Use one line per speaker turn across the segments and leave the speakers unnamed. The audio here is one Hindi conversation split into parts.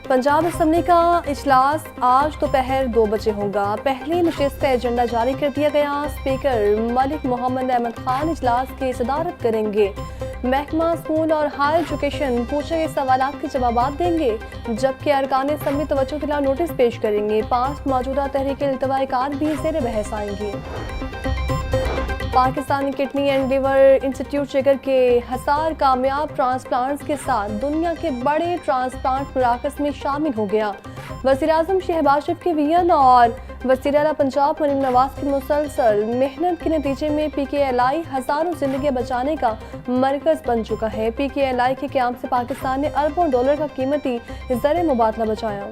पंजाब असम्बली का इजलास आज दोपहर 2 बजे होगा। पहली नशिस्त का एजेंडा जारी कर दिया गया। स्पीकर मलिक मोहम्मद अहमद खान इजलास की सदारत करेंगे। महकमा स्कूल और हायर एजुकेशन पूछे गए सवाल के जवाब देंगे, जबकि अरकान असम्बली तवज्जो के लिए नोटिस पेश करेंगे। 5 मौजूदा तहरीक इल्तवाई कार भी ज़ेर बहस आएंगी। Pakistani kidney and liver institute जिगर के हज़ार कामयाब ट्रांसप्लांट्स के साथ दुनिया के बड़े ट्रांसप्लांट मराकज़ में शामिल हो गया। वज़ीर-ए-आज़म शहबाज शरीफ के वियन और वज़ीर-ए-आला पंजाब मरीम नवाज की मुसलसल मेहनत के नतीजे में PKLI हज़ारों जिंदगियां बचाने का मरकज़ बन चुका है। PKLI के क़याम से पाकिस्तान ने अरबों डॉलर का कीमती ज़र मुबादला बचाया।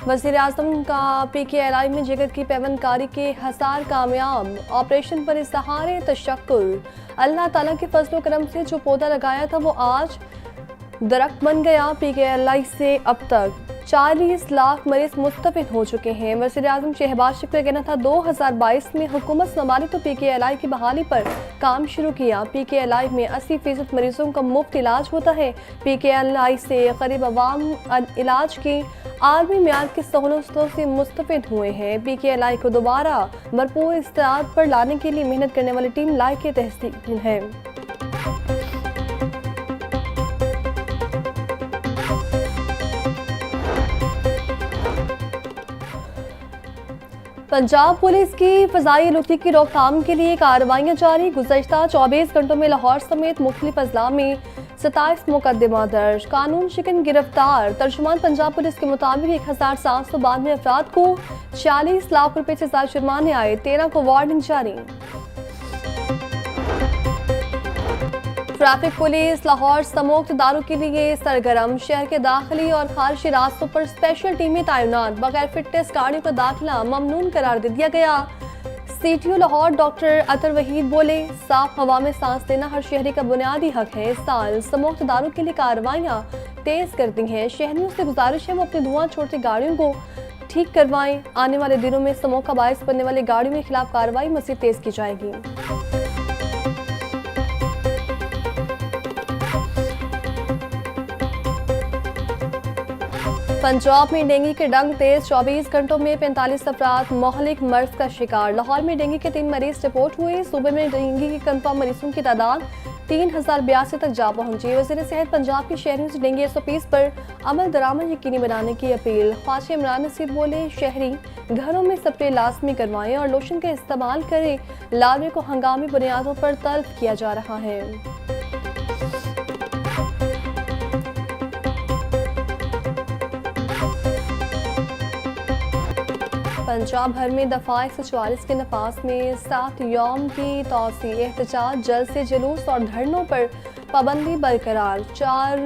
वज़ीर-ए-आज़म का PKLI में जिगर की पैवंदकारी के हज़ार कामयाब ऑपरेशन पर इज़हार तशक्कुर। अल्लाह ताला के फज़ल व करम से जो पौधा लगाया था वो आज दरख्त बन गया। PKLI से अब तक 40 लाख मरीज मुस्तफ़िद हो चुके हैं। वज़ीर-ए-आज़म शहबाज शरीफ का कहना था 2022 में हुकूमत संभाली तो PKLI की बहाली पर काम शुरू किया। PKLI में 80% मरीजों का मुफ्त इलाज होता है। PKLI से करीब अवाम इलाज की आलमी म्यार की सहूलतों से मुस्तफ़िद हुए हैं। PKLI को दोबारा भरपूर इस्तेमाल पर लाने के लिए मेहनत करने वाली टीम लायक तहसीन है। पंजाब पुलिस की फ़ज़ाई लुटी की रोकथाम के लिए कार्रवाइयाँ जारी। गुज़श्ता 24 घंटों में लाहौर समेत मुख्तलिफ अजला में 27 मुकदमा दर्ज, कानून शिकन गिरफ्तार। तर्जुमान पंजाब पुलिस के मुताबिक 1792 अफराद को 40 लाख रुपए से ज़्यादा जुर्माने आए, 13 को वार्निंग जारी। ट्रैफिक पुलिस लाहौर समोक्त दारू के लिए सरगर्म। शहर के दाखिली और खारिजी रास्तों पर स्पेशल टीमें तैनात। बगैर फिटनेस गाड़ियों का दाखिला ममनून करार दे दिया गया। CTO लाहौर डॉक्टर अतर वहीद बोले, साफ हवा में सांस लेना हर शहरी का बुनियादी हक है। इस साल समोक्त दारू के लिए कार्रवाइयाँ तेज कर दी हैं। शहरियों से गुजारिश है वो अपनी धुआं छोड़ती गाड़ियों को ठीक करवाएं। आने वाले दिनों में समोक का बायस बनने वाली गाड़ियों के खिलाफ कार्रवाई मज़ीद तेज की जाएगी। पंजाब में डेंगू के डंक तेज, 24 घंटों में 45 अफराद मोहलिक मर्ज का शिकार। लाहौर में डेंगू के 3 मरीज रिपोर्ट हुए। सूबे में डेंगू के कंफर्म मरीजों की तादाद 3082 तक जा पहुंची। वज़ीर सेहत पंजाब के शहरियों से डेंगू SOPs पर अमल दरामद यकीनी बनाने की अपील। ख्वाजा इमरान नसीर बोले, शहरी घरों में स्प्रे लाजमी करवाएं और लोशन का इस्तेमाल करें। लार्वे को हंगामी बुनियादों पर तल्फ किया जा रहा है। पंजाब भर में दफ़ा 144 के नफाज में 7 यौम की तोसी, एहतजाज, जलसे, जुलूस और धरनों पर पाबंदी बरकरार। 4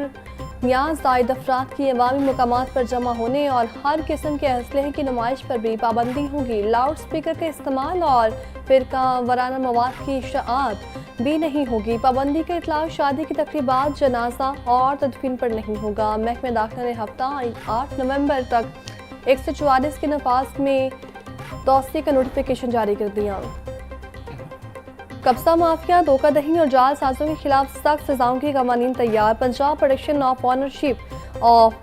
या ज़ायद अफराद की अवामी मकामात पर जमा होने और हर किस्म के असलहे की नुमाइश पर भी पाबंदी होगी। लाउड स्पीकर का इस्तेमाल और फ़िरका वराना मवाद की इशाअत भी नहीं होगी। पाबंदी का इतलाक़ शादी की तकरीबात, जनाजा और तदफीन पर नहीं होगा। महकमे दाखिला ने हफ्ता 8 नवंबर तक 144 के नफाज में तोसी का नोटिफिकेशन जारी कर दिया। कब्जा माफिया, धोखाधड़ी और जाल साजों के खिलाफ सख्त सजाओं की कवानीन तैयार। Punjab protection of ownership of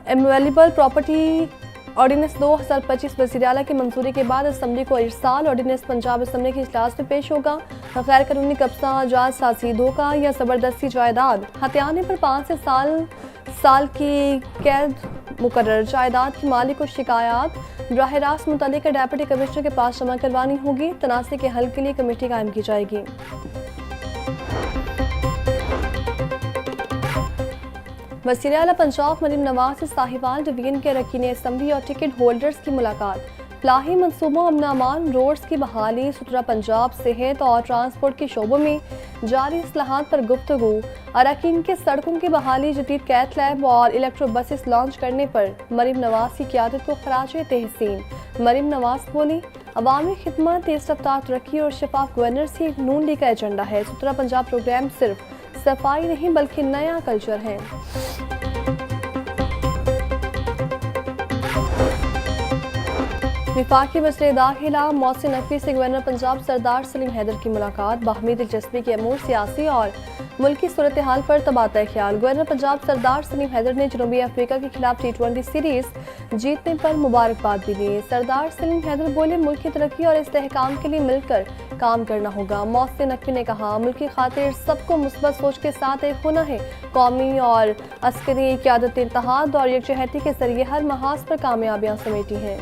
immovable property ordinance 2025 वज़ीर-ए-आला की मंजूरी के बाद असम्बली को इरसाल। ऑर्डिनेंस पंजाब असम्बली के इजलास में पेश होगा। गैर कानूनी कब्जा, जाल साजी, धोखा या ज़बरदस्ती जायदाद हथियाने पर 5 से 7 साल की कैद मुकर्रर। जायदाद की मालिक को शिकायत बराह रास्त मुतल्लिका डेप्यूटी कमिश्नर के पास जमा करवानी होगी। तनाज़े के हल के लिए कमेटी कायम की जाएगी। वज़ीर-ए-आला पंजाब मरीम नवाज से साहिवाल डिवीजन के अरकान असम्बली और टिकट होल्डर्स की मुलाकात। फलाही मनसूबों, अमन अमान, रोड्स की बहाली, सुथरा पंजाब, सेहत और ट्रांसपोर्ट के शोबों में जारी इस्लाहात पर गुफ्तगू। अरकान के सड़कों की बहाली, जदीद कैथ लैब और इलेक्ट्रो बसेस लॉन्च करने पर मरीम नवाज की क़यादत को खराज तहसीन। मरीम नवाज बोली, अवामी खिदमत, तेज रफ्तार तरक्की और शफाफ गवर्नेंस ही नून लीग का एजेंडा है। सुथरा पंजाब प्रोग्राम सिर्फ सफाई नहीं बल्कि नया कल्चर है। विफाकी वज़ीर दाखिला मोहसिन नकवी से गवर्नर पंजाब सरदार सलीम हैदर की मुलाकात। बाहमी दिलचस्पी के अमूर सियासी और मुल्की सूरत हाल पर तबादला ख्याल। गवर्नर पंजाब सरदार सलीम हैदर ने जनूबी अफ्रीका के खिलाफ T20 सीरीज जीतने पर मुबारकबाद भी दी। सरदार सलीम हैदर बोले, मुल्क की तरक्की और इस्तेहकाम के लिए मिलकर काम करना होगा। मोहसिन नकवी ने कहा, मुल्क की खातिर सबको मुस्बत सोच के साथ एक होना है। कौमी और अस्करी क़यादत इत्तेहाद और यकजहती के जरिए हर महाज पर कामयाबियां समेटी हैं।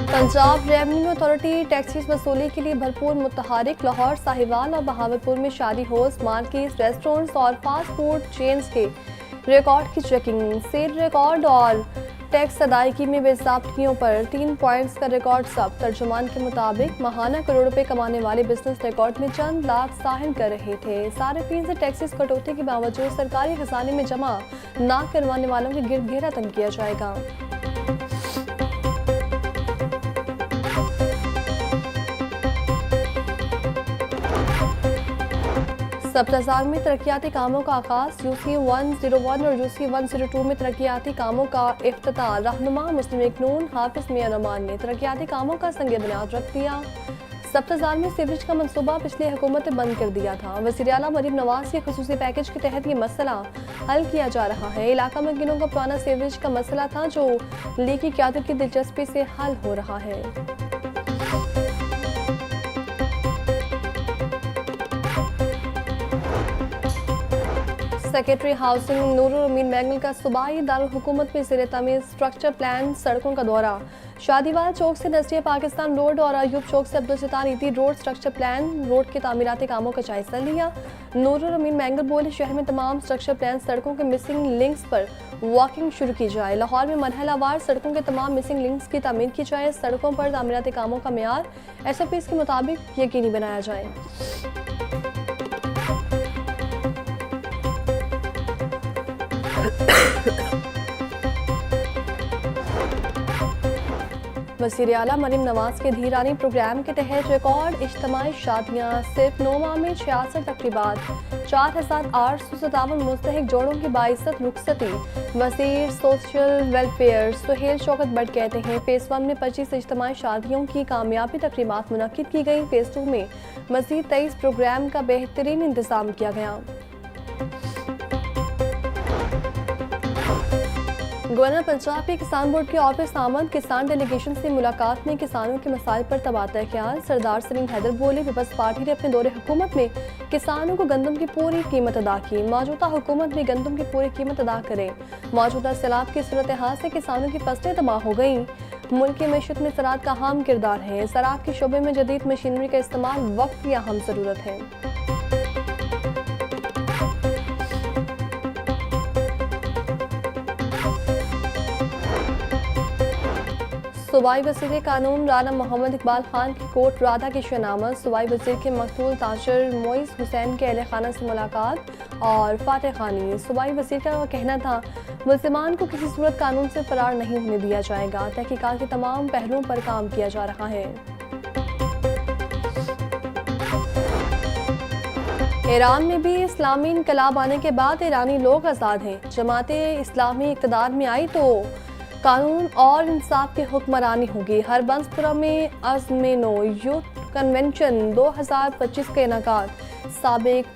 पंजाब रेवेन्यू अथॉरिटी टैक्सेस वसूली के लिए भरपूर मुतहरिक। लाहौर, साहिवाल और बहावलपुर में शादी होस्ट, मार्केट्स, रेस्टोरेंट्स और फास्ट फूड चेन्स के रिकॉर्ड की चेकिंग। सेल रिकॉर्ड और टैक्स अदायगी में बेज़ाब्तियों पर 3 पॉइंट्स का रिकॉर्ड सब। तर्जुमान के मुताबिक माहाना करोड़ रुपए कमाने वाले बिजनेस रिकॉर्ड में चंद लाख साहिल कर रहे थे। सारिफीन से टैक्सेस कटौती के बावजूद सरकारी खजाने में जमा ना करवाने वालों के गिरद घेरा तंग किया जाएगा। सब्ज़ार में तरक्याती कामों का आगाज। UC 101 और UC 102 में तरक्याती कामों का इफ्तिताह। रहनुमा मुस्लिम लीग नून हाफिज मियां नमान ने तरक्याती कामों का संग बुनियाद रख दिया। सब्ज़ार में सीवरेज का मंसूबा पिछली हुकूमत ने बंद कर दिया था। वज़ीर आला मरीम नवाज के खुसूसी पैकेज के तहत ये मसला हल किया जा रहा है। इलाका में दिनों का पुराना सीवरेज का मसला था जो लीग की क़यादत की दिलचस्पी से हल हो रहा है। सेक्रेटरी हाउसिंग नूरुल अमीन बैंगल का सूबाई दारुल हुकूमत में ज़ेर तमीज़ स्ट्रक्चर प्लान सड़कों का दौरा। शादीवाल चौक से नज़रिया पाकिस्तान रोड और अयूब चौक से अब्दुल सत्तार ईदी रोड स्ट्रक्चर प्लान रोड के तामीराती कामों का जायजा लिया। नूरुल अमीन बैंगल बोले, शहर में तमाम स्ट्रक्चर प्लान सड़कों के मिसिंग लिंक्स पर वॉकिंग शुरू की जाए। लाहौर में मरहलावार सड़कों के तमाम मिसिंग लिंक्स की तामीर की जाए। सड़कों पर तामीराती कामों का मेयार SOPs के मुताबिक यकीनी बनाया जाए। वज़ीर आला मरीम नवाज के धीरानी प्रोग्राम के तहत रिकॉर्ड इज्तिमाई शादियाँ। सिर्फ 9 माह में 66 तकरीबात। 4857 मुस्तहिक जोड़ों की बाइज़्ज़त रुखसती। वज़ीर सोशल वेलफेयर सुहेल शौकत भट्ट कहते हैं, फ़ेज़ 1 में 25 इज्तिमाई शादियों की कामयाबी तकरीबात मुनक्किद की गई। फ़ेज़ 2 में मज़ीद 23 प्रोग्राम का बेहतरीन इंतज़ाम किया गया। गवर्नर पंजाब के किसान बोर्ड के ऑफिस आमद। किसान डेलीगेशन से मुलाकात में किसानों के मसाइल पर तबादला ख्याल। सरदार सलीम हैदर बोले, पीपल्स पार्टी ने अपने दौरे हुकूमत में किसानों को गंदम की पूरी कीमत अदा की। मौजूदा हुकूमत में गंदम की पूरी कीमत अदा करे। मौजूदा सैलाब की सूरत हाल से किसानों की फसलें तबाह हो गई। मुल्क की मैशत में ज़राअत का अहम किरदार है। ज़राअत के शोबे में जदीद मशीनरी का इस्तेमाल वक्त की अहम ज़रूरत है। सूबाई वज़ीर कानून राना मोहम्मद इकबाल खान की कोर्ट राधा की शनामत। सूबाई वज़ीर के मकतूल ताजर मोइज़ हुसैन के अहले खाना से मुलाकात और फातह खानी। सूबाई वज़ीर का कहना था, मुल्ज़िमान को किसी सूरत कानून से फरार नहीं होने दिया जाएगा। तहकीकात के तमाम पहलुओं पर काम किया जा रहा है। ईरान में भी इस्लामी इनकलाब आने के बाद ईरानी लोग आज़ाद हैं। जमाते इस्लामी इक़्तिदार में आई तो कानून और इंसाफ की हुक्मरानी होगी। हरबंसपुरा में अज़्म-ए-नौ यूथ कन्वेंशन 2025 का इनेकाद। साबिक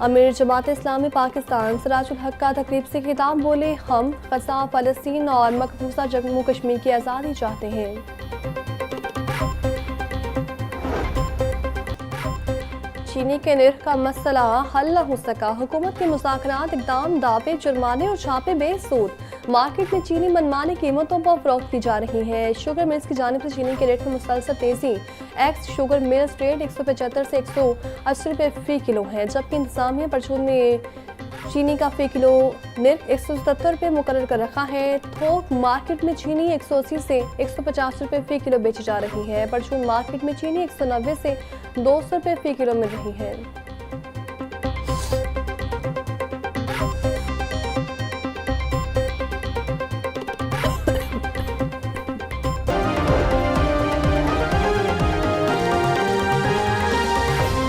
अमीर जमात इस्लामी पाकिस्तान सिराजुल हक का तकरीब से खिताब बोले, हम ग़ज़ा, फ़लस्तीन और मकबूजा जम्मू कश्मीर की आज़ादी चाहते हैं। चीनी के निर्ख का मसला हल न हो सका। हुकूमत के मुज़ाकरात, इक़दाम, दावे, जुर्माने और छापे बेसूद। मार्केट में चीनी मनमानी कीमतों पर फरोख्त की जा रही है। शुगर मिल्स की जानिब से चीनी के रेट में मुसलसल तेजी। एक्स शुगर मिल्स रेट 175 से 180 रुपये फ़ी किलो है, जबकि इंतजामिया परचून में चीनी का फ़ी किलो निर्ख 177 रुपये मुकर्रर कर रखा है। थोक मार्केट में चीनी 180 से 150 रुपये फ़ी किलो बेची जा रही है। परचून मार्केट में चीनी 190 से 200 रुपये फ़ी किलो मिल रही है।